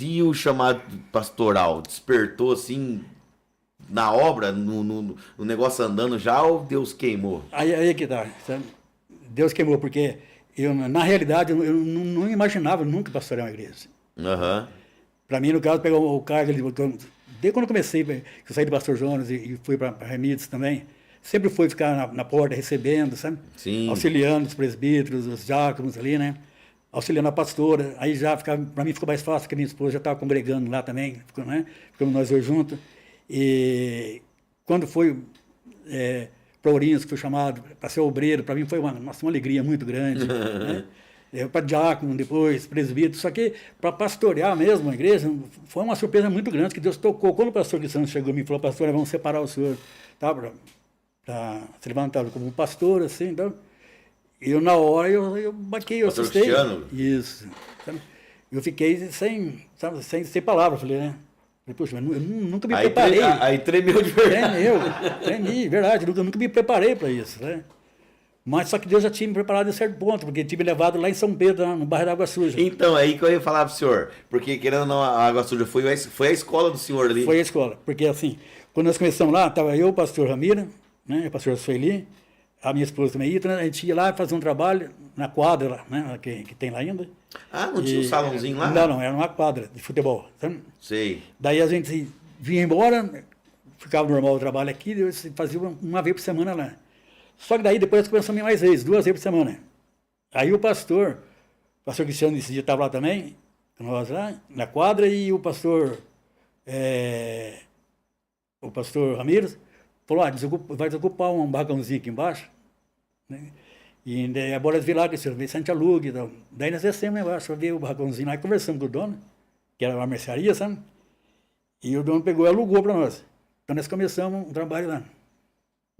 E o chamado pastoral despertou assim na obra, no negócio andando já, ou Deus queimou? Aí que tá, sabe? Deus queimou, porque eu, na realidade, eu não imaginava nunca pastorear uma igreja. Aham. Para mim, no caso, pegar o cargo, desde quando eu comecei, que eu saí do pastor Jonas e fui para Remides também, sempre fui ficar na porta recebendo, sabe? Sim. Auxiliando os presbíteros, os diáconos ali, né? Auxiliando a pastora. Aí já para mim ficou mais fácil, porque minha esposa já estava congregando lá também, né? Ficamos nós dois juntos. E quando foi para Ourinhos, que fui chamado para ser obreiro, para mim foi uma alegria muito grande, né? Para diácono, depois presbítero, só que para pastorear mesmo a igreja, foi uma surpresa muito grande que Deus tocou. Quando o pastor Cristiano chegou e me falou, pastor, vamos separar o senhor, tá, para se levantar como pastor, assim, então, eu na hora eu baquei, eu Pastor assustei. Cristiano? Isso. Sabe? Eu fiquei sem palavras, falei, né? Falei, poxa, mas eu nunca me preparei. Aí tremeu de verdade. Tremi, verdade, eu nunca me preparei para isso, né? Mas só que Deus já tinha me preparado em certo ponto, porque tinha me levado lá em São Pedro, no bairro da Água Suja. Então, aí que eu ia falar pro senhor, porque querendo ou não, a Água Suja foi a escola do senhor ali. Foi a escola, porque assim, quando nós começamos lá, estava eu, o pastor Ramiro, né, o pastor Sueli, a minha esposa também, Ita, a gente ia lá fazer um trabalho na quadra, lá, né, que tem lá ainda. Ah, não tinha um salãozinho lá? Não, era uma quadra de futebol. Sabe? Sei. Daí a gente vinha embora, ficava normal o trabalho aqui, fazia uma vez por semana lá. Só que daí depois nós começamos a ir mais vezes, 2 vezes por semana. Aí o pastor Cristiano esse dia estava lá também, com nós lá, na quadra, e o pastor Ramiro falou, vai desocupar um balcãozinho aqui embaixo, né? E agora eles viram lá, Cristiano, vê se a gente aluga e tal. Daí nós descemos lá embaixo, ver o balcãozinho lá, e conversamos com o dono, que era uma mercearia, sabe? E o dono pegou e alugou para nós. Então nós começamos um trabalho lá.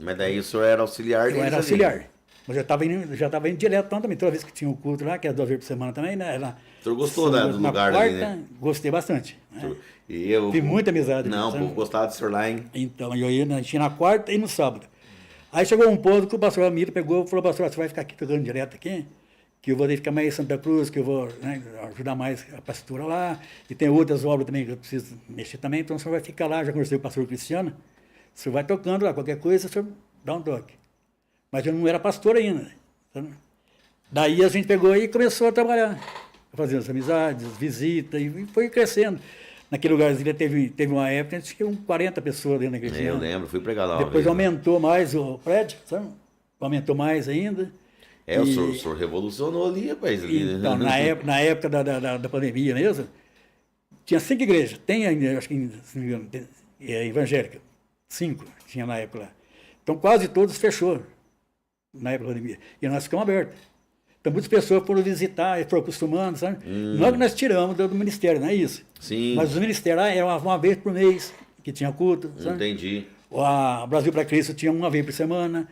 Mas daí o senhor era auxiliar deles? Eu era auxiliar. Mas já estava indo direto também. Toda vez que tinha um culto lá, que era 2 vezes por semana também, né? O senhor gostou do lugar ali, né? Gostei bastante. Né? E eu... Tive muita amizade. Não, pô, gostava do senhor lá, hein? Então, eu ia na quarta e no sábado. Aí chegou um ponto que o pastor Amiro pegou e falou, pastor, você vai ficar aqui tocando direto aqui? Que eu vou ficar mais em Santa Cruz, que eu vou, né, ajudar mais a pastora lá. E tem outras obras também que eu preciso mexer também. Então o senhor vai ficar lá, já conversei com o pastor Cristiano. O senhor vai tocando lá, qualquer coisa, o senhor dá um toque. Mas eu não era pastor ainda. Sabe? Daí a gente pegou e começou a trabalhar, fazendo as amizades, visitas, e foi crescendo. Naquele lugarzinho teve uma época, a gente tinha 40 pessoas dentro da igreja. Eu lembro, fui pregar lá. Depois aumentou mais o prédio, sabe? Aumentou mais ainda. O senhor revolucionou ali, rapaz. Então, na época da pandemia mesmo, tinha 5 igrejas. Tem ainda, acho que, se não me engano, evangélica. 5 tinha na época lá. Então, quase todos fechou na época da pandemia. E nós ficamos abertos. Então, muitas pessoas foram visitar, foram acostumando, sabe? Não é que nós tiramos do ministério, não é isso. Sim. Mas o ministério era uma vez por mês que tinha culto, sabe? Entendi. O Brasil para Cristo tinha uma vez por semana.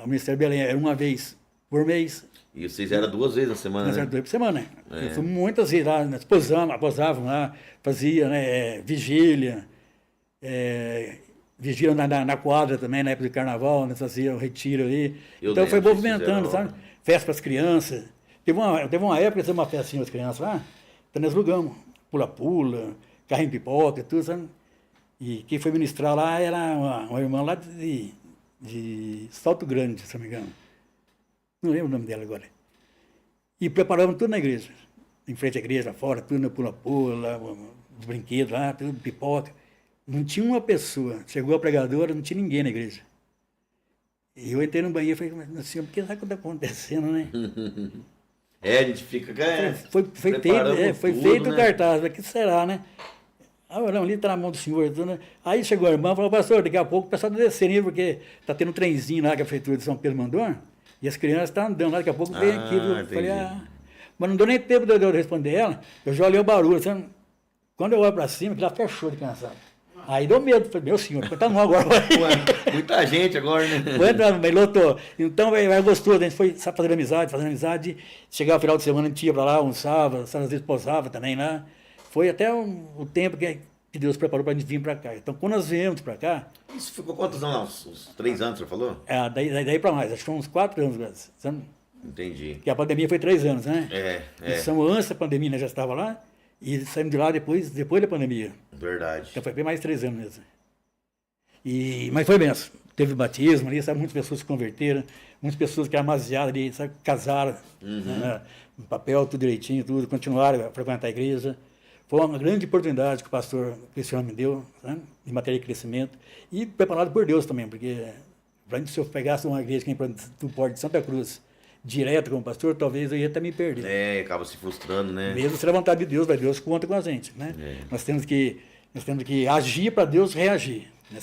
O Ministério Belém era uma vez por mês. E vocês eram 2 vezes na semana, Nós né? era 2 por semana. Eu fui muitas vezes lá, nós posavam lá, fazia, né, vigília, vigília na quadra também, na época do carnaval, nós fazíamos retiro ali. Então foi movimentando, sabe? Festa para as crianças. Teve uma época que fez uma festinha para as crianças lá, então nós alugamos pula-pula, carrinho de pipoca, tudo, sabe? E quem foi ministrar lá era uma irmã lá de Salto Grande, se não me engano. Não lembro o nome dela agora. E preparamos tudo na igreja. Em frente à igreja, lá fora, tudo no pula-pula, os brinquedos lá, tudo, pipoca. Não tinha uma pessoa. Chegou a pregadora, não tinha ninguém na igreja. E eu entrei no banheiro e falei, mas senhor, o que está acontecendo, né? A gente fica... Foi feito o cartaz, mas o que será, né? Não, ali está na mão do senhor. Né? Aí chegou a irmã e falou, pastor, daqui a pouco o pessoal está descendo, porque está tendo um trenzinho lá que a prefeitura de São Pedro mandou, e as crianças estão andando lá, daqui a pouco vem aqui. Eu falei, mas não deu nem tempo de eu responder ela, eu já olhei o barulho, sabe? Quando eu olho para cima, ela fechou de cansado. Aí deu medo, falei, meu senhor, tá não agora. Muita gente agora, né? Foi entrando, mas lotou. Então, é gostoso, a gente foi fazendo amizade. Chegava no final de semana, a gente ia para lá, almoçava, às vezes posava também lá. Foi até o tempo que Deus preparou para a gente vir para cá. Então, quando nós viemos para cá... Isso ficou quantos anos? Uns 3 anos, você falou? Daí para mais, acho que foi uns 4 anos, sabe? Entendi. Porque a pandemia foi 3 anos, né? Então, antes da pandemia, nós já estava lá. E saímos de lá depois da pandemia. Verdade. Então foi bem mais de 3 anos mesmo. Mas foi benção. Teve batismo ali, sabe? Muitas pessoas se converteram, muitas pessoas que eram amaziadas ali, sabe? Casaram, né? Papel, tudo direitinho, tudo, continuaram a frequentar a igreja. Foi uma grande oportunidade que o pastor Cristiano me deu, sabe? De matéria de crescimento. E preparado por Deus também, porque se eu pegasse uma igreja que nem do Porto de Santa Cruz, direto como pastor, talvez eu ia até me perder. Acaba se frustrando, né? Mesmo se a vontade de Deus, vai Deus conta com a gente, né? Nós temos que agir para Deus reagir.